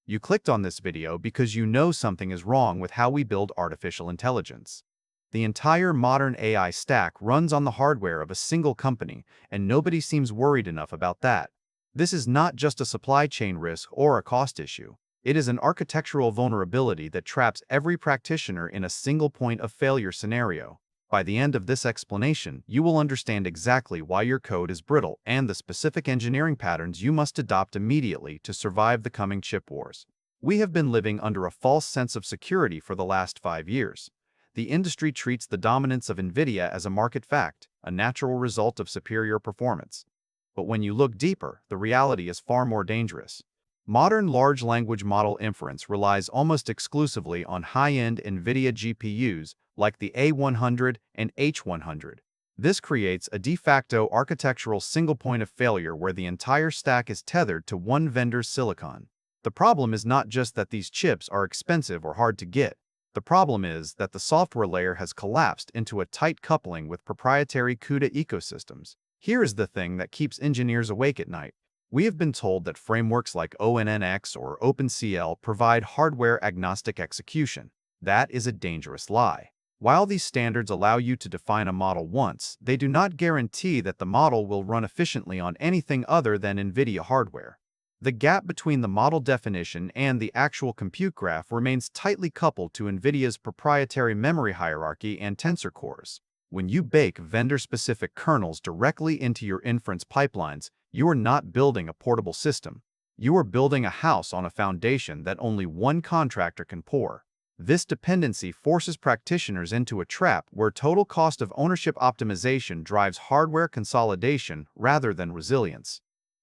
You clicked on this video because you know something is wrong with how we build artificial intelligence. The entire modern AI stack runs on the hardware of a single company, and nobody seems worried enough about that. This is not just a supply chain risk or a cost issue. It is an architectural vulnerability that traps every practitioner in a single point of failure scenario. By the end of this explanation, you will understand exactly why your code is brittle and the specific engineering patterns you must adopt immediately to survive the coming chip wars. We have been living under a false sense of security for the last 5 years. The industry treats the dominance of NVIDIA as a market fact, a natural result of superior performance. But when you look deeper, the reality is far more dangerous. Modern large language model inference relies almost exclusively on high-end NVIDIA GPUs like the A100 and H100. This creates a de facto architectural single point of failure where the entire stack is tethered to one vendor's silicon. The problem is not just that these chips are expensive or hard to get. The problem is that the software layer has collapsed into a tight coupling with proprietary CUDA ecosystems. Here is the thing that keeps engineers awake at night. We have been told that frameworks like ONNX or OpenCL provide hardware-agnostic execution. That is a dangerous lie. While these standards allow you to define a model once, they do not guarantee that the model will run efficiently on anything other than NVIDIA hardware. The gap between the model definition and the actual compute graph remains tightly coupled to NVIDIA's proprietary memory hierarchy and tensor cores. When you bake vendor-specific kernels directly into your inference pipelines, you are not building a portable system. You are building a house on a foundation that only one contractor can pour. This dependency forces practitioners into a trap where total cost of ownership optimization drives hardware consolidation rather than resilience.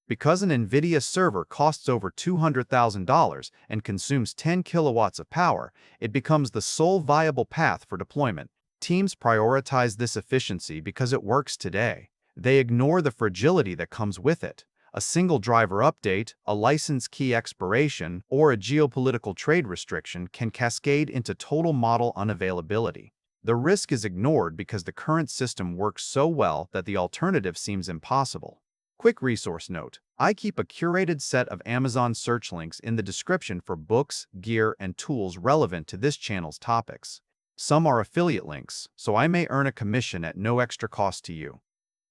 Because an NVIDIA server costs over $200,000 and consumes 10 kilowatts of power, it becomes the sole viable path for deployment. Teams prioritize this efficiency because it works today. They ignore the fragility that comes with it. A single driver update, a license key expiration, or a geopolitical trade restriction can cascade into total model unavailability. The risk is ignored because the current system works so well that the alternative seems impossible. Quick resource note: I keep a curated set of Amazon search links in the description for books, gear, and tools relevant to this channel's topics. Some are affiliate links, so I may earn a commission at no extra cost to you.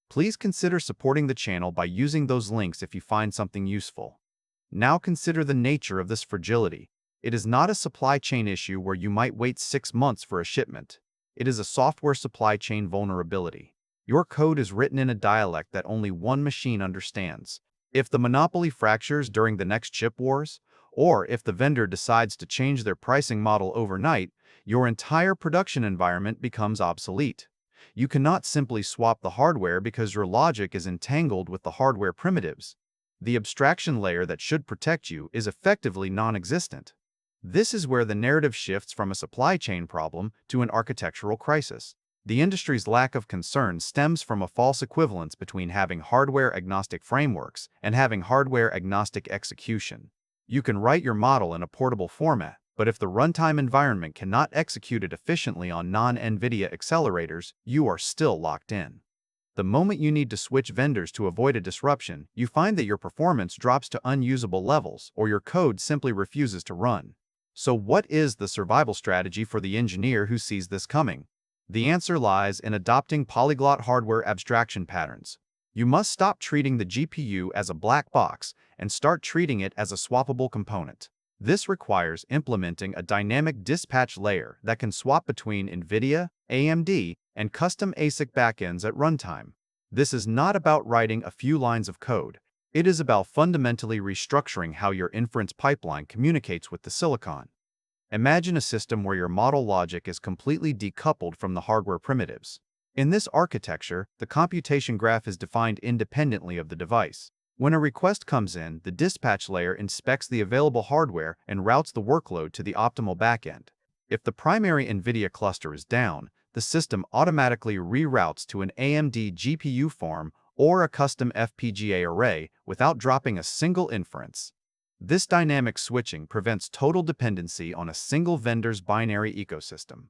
Please consider supporting the channel by using those links if you find something useful. Now consider the nature of this fragility. It is not a supply chain issue where you might wait 6 months for a shipment. It is a software supply chain vulnerability. Your code is written in a dialect that only one machine understands. If the monopoly fractures during the next chip wars, or if the vendor decides to change their pricing model overnight, your entire production environment becomes obsolete. You cannot simply swap the hardware because your logic is entangled with the hardware primitives. The abstraction layer that should protect you is effectively non-existent. This is where the narrative shifts from a supply chain problem to an architectural crisis. The industry's lack of concern stems from a false equivalence between having hardware-agnostic frameworks and having hardware-agnostic execution. You can write your model in a portable format, but if the runtime environment cannot execute it efficiently on non-NVIDIA accelerators, you are still locked in. The moment you need to switch vendors to avoid a disruption, you find that your performance drops to unusable levels or your code simply refuses to run. So what is the survival strategy for the engineer who sees this coming? The answer lies in adopting polyglot hardware abstraction patterns. You must stop treating the GPU as a black box and start treating it as a swappable component. This requires implementing a dynamic dispatch layer that can swap between NVIDIA, AMD, and custom ASIC backends at runtime. This is not about writing a few lines of code. It is about fundamentally restructuring how your inference pipeline communicates with the silicon. Imagine a system where your model logic is completely decoupled from the hardware primitives. In this architecture, the computation graph is defined independently of the device. When a request comes in, the dispatch layer inspects the available hardware and routes the workload to the optimal backend. If the primary NVIDIA cluster is down, the system automatically reroutes to an AMD GPU farm or a custom Fpga array without dropping a single inference. This dynamic switching prevents total dependency on a single vendor's binary ecosystem.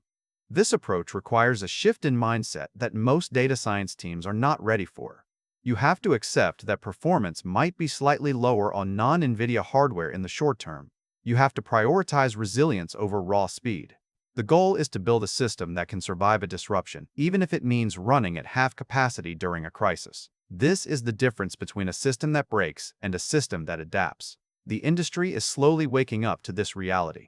This approach requires a shift in mindset that most data science teams are not ready for. You have to accept that performance might be slightly lower on non-NVIDIA hardware in the short term. You have to prioritize resilience over raw speed. The goal is to build a system that can survive a disruption, even if it means running at half capacity during a crisis. This is the difference between a system that breaks and a system that adapts. The industry is slowly waking up to this reality.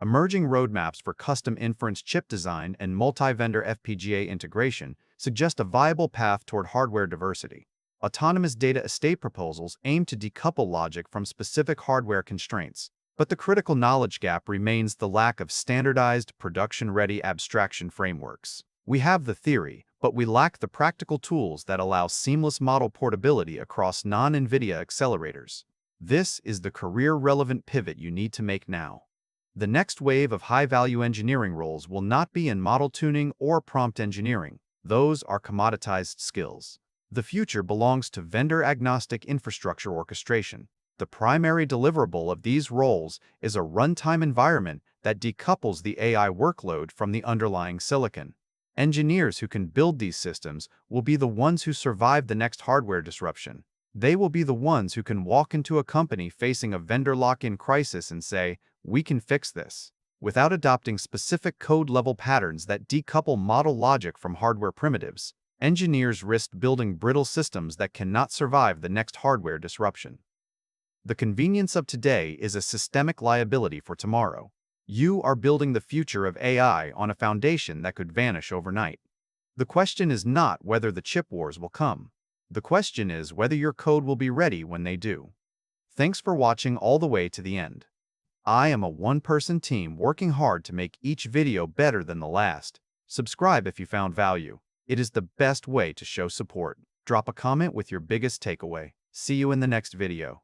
Emerging roadmaps for custom inference chip design and multi-vendor FPGA integration suggest a viable path toward hardware diversity. Autonomous data estate proposals aim to decouple logic from specific hardware constraints. But the critical knowledge gap remains the lack of standardized, production-ready abstraction frameworks. We have the theory, but we lack the practical tools that allow seamless model portability across non-NVIDIA accelerators. This is the career-relevant pivot you need to make now. The next wave of high-value engineering roles will not be in model tuning or prompt engineering. Those are commoditized skills. The future belongs to vendor-agnostic infrastructure orchestration. The primary deliverable of these roles is a runtime environment that decouples the AI workload from the underlying silicon. Engineers who can build these systems will be the ones who survive the next hardware disruption. They will be the ones who can walk into a company facing a vendor lock-in crisis and say, "We can fix this," without adopting specific code-level patterns that decouple model logic from hardware primitives. Engineers risk building brittle systems that cannot survive the next hardware disruption. The convenience of today is a systemic liability for tomorrow. You are building the future of AI on a foundation that could vanish overnight. The question is not whether the chip wars will come. The question is whether your code will be ready when they do. Thanks for watching all the way to the end. I am a one-person team working hard to make each video better than the last. Subscribe if you found value. It is the best way to show support. Drop a comment with your biggest takeaway. See you in the next video.